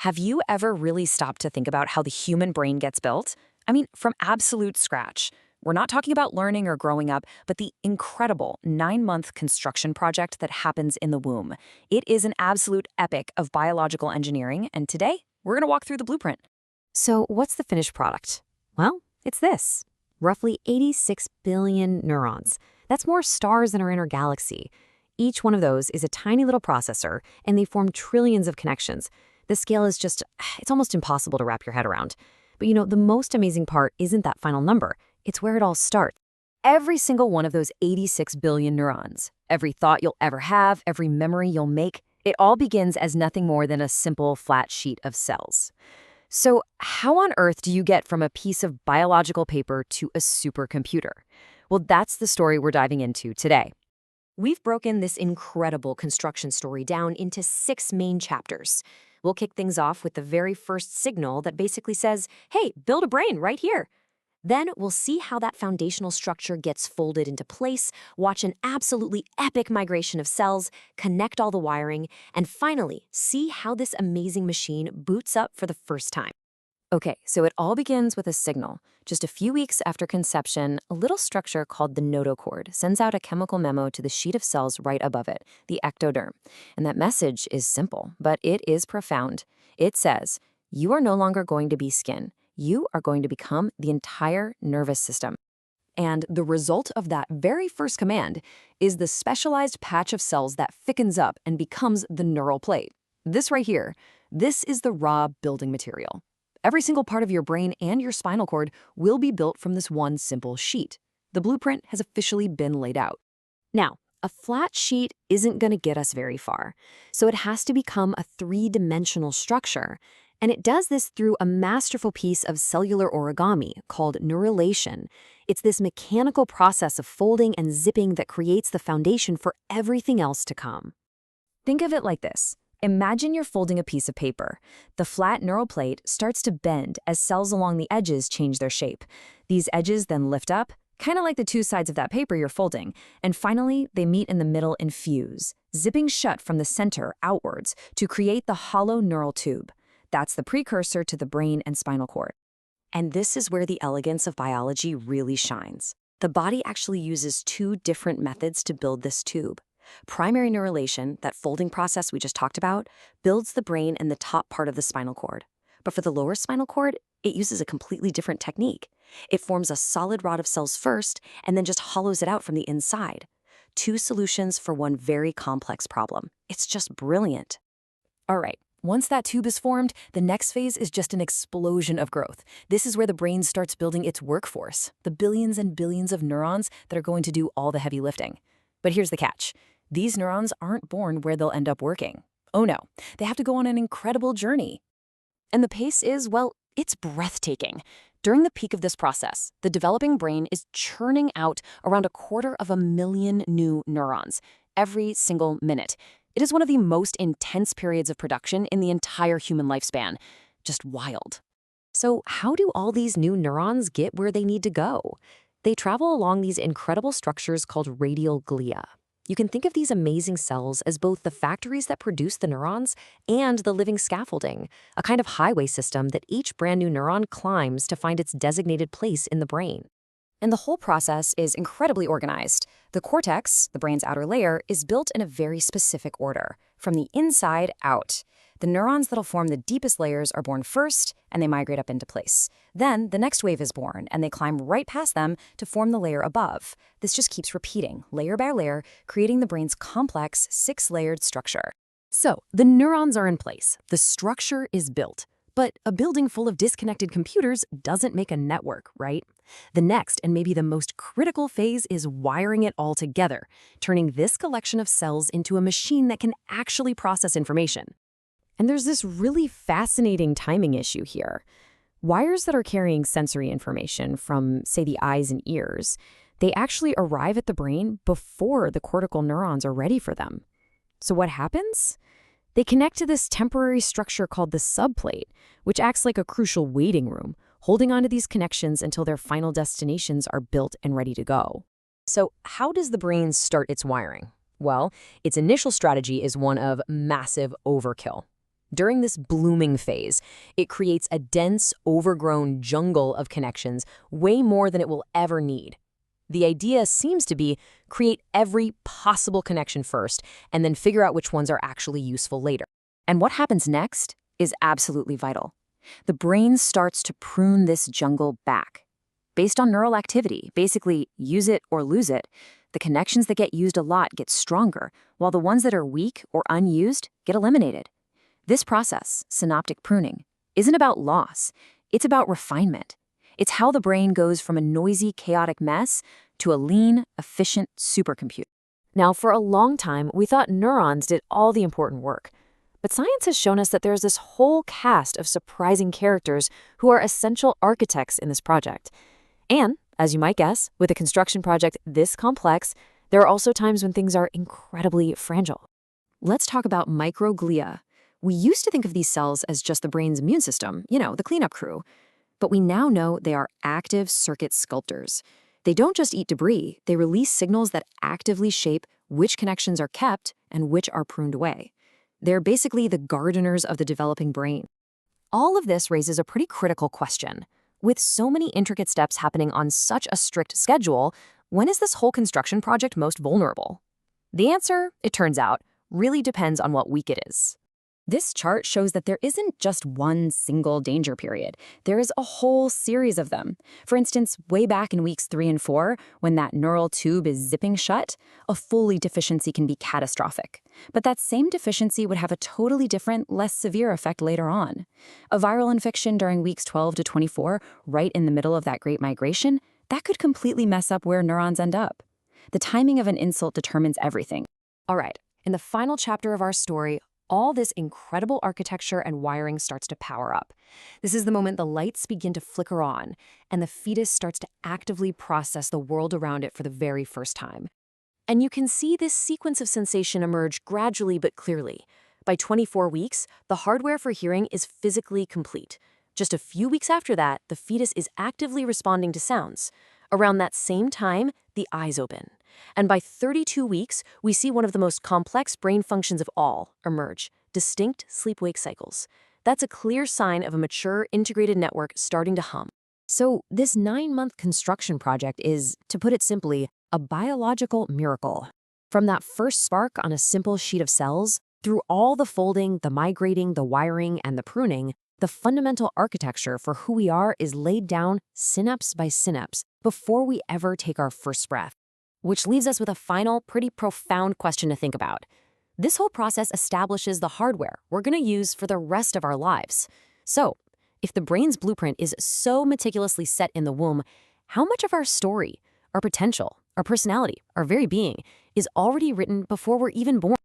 Have you ever really stopped to think about how the human brain gets built? I mean, from absolute scratch. We're not talking about learning or growing up, but the incredible 9-month construction project that happens in the womb. It is an absolute epic of biological engineering, and today, we're going to walk through the blueprint. So, what's the finished product? Well, it's this. Roughly 86 billion neurons. That's more stars than our inner galaxy. Each one of those is a tiny little processor, and they form trillions of connections. The scale is just, it's almost impossible to wrap your head around. But the most amazing part isn't that final number. It's where it all starts. Every single one of those 86 billion neurons, every thought you'll ever have, every memory you'll make, it all begins as nothing more than a simple flat sheet of cells. So how on earth do you get from a piece of biological paper to a supercomputer? Well, that's the story we're diving into today. We've broken this incredible construction story down into 6 main chapters. We'll kick things off with the very first signal that basically says, hey, build a brain right here. Then we'll see how that foundational structure gets folded into place, watch an absolutely epic migration of cells, connect all the wiring, and finally, see how this amazing machine boots up for the first time. Okay, so it all begins with a signal. Just a few weeks after conception, a little structure called the notochord sends out a chemical memo to the sheet of cells right above it, the ectoderm. And that message is simple, but it is profound. It says, you are no longer going to be skin. You are going to become the entire nervous system. And the result of that very first command is the specialized patch of cells that thickens up and becomes the neural plate. This right here, this is the raw building material. Every single part of your brain and your spinal cord will be built from this one simple sheet. The blueprint has officially been laid out. Now, a flat sheet isn't going to get us very far, so it has to become a 3-dimensional structure. And it does this through a masterful piece of cellular origami called neurulation. It's this mechanical process of folding and zipping that creates the foundation for everything else to come. Think of it like this. Imagine you're folding a piece of paper. The flat neural plate starts to bend as cells along the edges change their shape. These edges then lift up, kind of like the 2 sides of that paper you're folding, and finally, they meet in the middle and fuse, zipping shut from the center outwards to create the hollow neural tube. That's the precursor to the brain and spinal cord. And this is where the elegance of biology really shines. The body actually uses 2 different methods to build this tube. Primary neurulation, that folding process we just talked about, builds the brain and the top part of the spinal cord. But for the lower spinal cord, it uses a completely different technique. It forms a solid rod of cells first and then just hollows it out from the inside. 2 solutions for one very complex problem. It's just brilliant. All right. Once that tube is formed, the next phase is just an explosion of growth. This is where the brain starts building its workforce, the billions and billions of neurons that are going to do all the heavy lifting. But here's the catch. These neurons aren't born where they'll end up working. Oh no, they have to go on an incredible journey. And the pace is, well, it's breathtaking. During the peak of this process, the developing brain is churning out around 250,000 new neurons every single minute. It is one of the most intense periods of production in the entire human lifespan. Just wild. So how do all these new neurons get where they need to go? They travel along these incredible structures called radial glia. You can think of these amazing cells as both the factories that produce the neurons and the living scaffolding, a kind of highway system that each brand new neuron climbs to find its designated place in the brain. And the whole process is incredibly organized. The cortex, the brain's outer layer, is built in a very specific order, from the inside out. The neurons that'll form the deepest layers are born first, and they migrate up into place. Then the next wave is born, and they climb right past them to form the layer above. This just keeps repeating, layer by layer, creating the brain's complex 6-layered structure. So the neurons are in place. The structure is built. But a building full of disconnected computers doesn't make a network, right? The next, and maybe the most critical phase, is wiring it all together, turning this collection of cells into a machine that can actually process information. And there's this really fascinating timing issue here. Wires that are carrying sensory information from, say, the eyes and ears, they actually arrive at the brain before the cortical neurons are ready for them. So what happens? They connect to this temporary structure called the subplate, which acts like a crucial waiting room, holding onto these connections until their final destinations are built and ready to go. So how does the brain start its wiring? Well, its initial strategy is one of massive overkill. During this blooming phase, it creates a dense, overgrown jungle of connections, way more than it will ever need. The idea seems to be create every possible connection first, and then figure out which ones are actually useful later. And what happens next is absolutely vital. The brain starts to prune this jungle back. Based on neural activity, basically use it or lose it, the connections that get used a lot get stronger, while the ones that are weak or unused get eliminated. This process, synaptic pruning, isn't about loss, it's about refinement. It's how the brain goes from a noisy, chaotic mess to a lean, efficient supercomputer. Now, for a long time, we thought neurons did all the important work. But science has shown us that there's this whole cast of surprising characters who are essential architects in this project. And, as you might guess, with a construction project this complex, there are also times when things are incredibly fragile. Let's talk about microglia. We used to think of these cells as just the brain's immune system, the cleanup crew. But we now know they are active circuit sculptors. They don't just eat debris, they release signals that actively shape which connections are kept and which are pruned away. They're basically the gardeners of the developing brain. All of this raises a pretty critical question. With so many intricate steps happening on such a strict schedule, when is this whole construction project most vulnerable? The answer, it turns out, really depends on what week it is. This chart shows that there isn't just one single danger period. There is a whole series of them. For instance, way back in weeks 3 and 4, when that neural tube is zipping shut, a Foley deficiency can be catastrophic. But that same deficiency would have a totally different, less severe effect later on. A viral infection during weeks 12 to 24, right in the middle of that great migration, that could completely mess up where neurons end up. The timing of an insult determines everything. All right, in the final chapter of our story, all this incredible architecture and wiring starts to power up. This is the moment the lights begin to flicker on, and the fetus starts to actively process the world around it for the very first time. And you can see this sequence of sensation emerge gradually but clearly. By 24 weeks, the hardware for hearing is physically complete. Just a few weeks after that, the fetus is actively responding to sounds. Around that same time, the eyes open. And by 32 weeks, we see one of the most complex brain functions of all emerge, distinct sleep-wake cycles. That's a clear sign of a mature, integrated network starting to hum. So this 9-month construction project is, to put it simply, a biological miracle. From that first spark on a simple sheet of cells, through all the folding, the migrating, the wiring, and the pruning, the fundamental architecture for who we are is laid down synapse by synapse before we ever take our first breath. Which leaves us with a final, pretty profound question to think about. This whole process establishes the hardware we're going to use for the rest of our lives. So, if the brain's blueprint is so meticulously set in the womb, how much of our story, our potential, our personality, our very being, is already written before we're even born?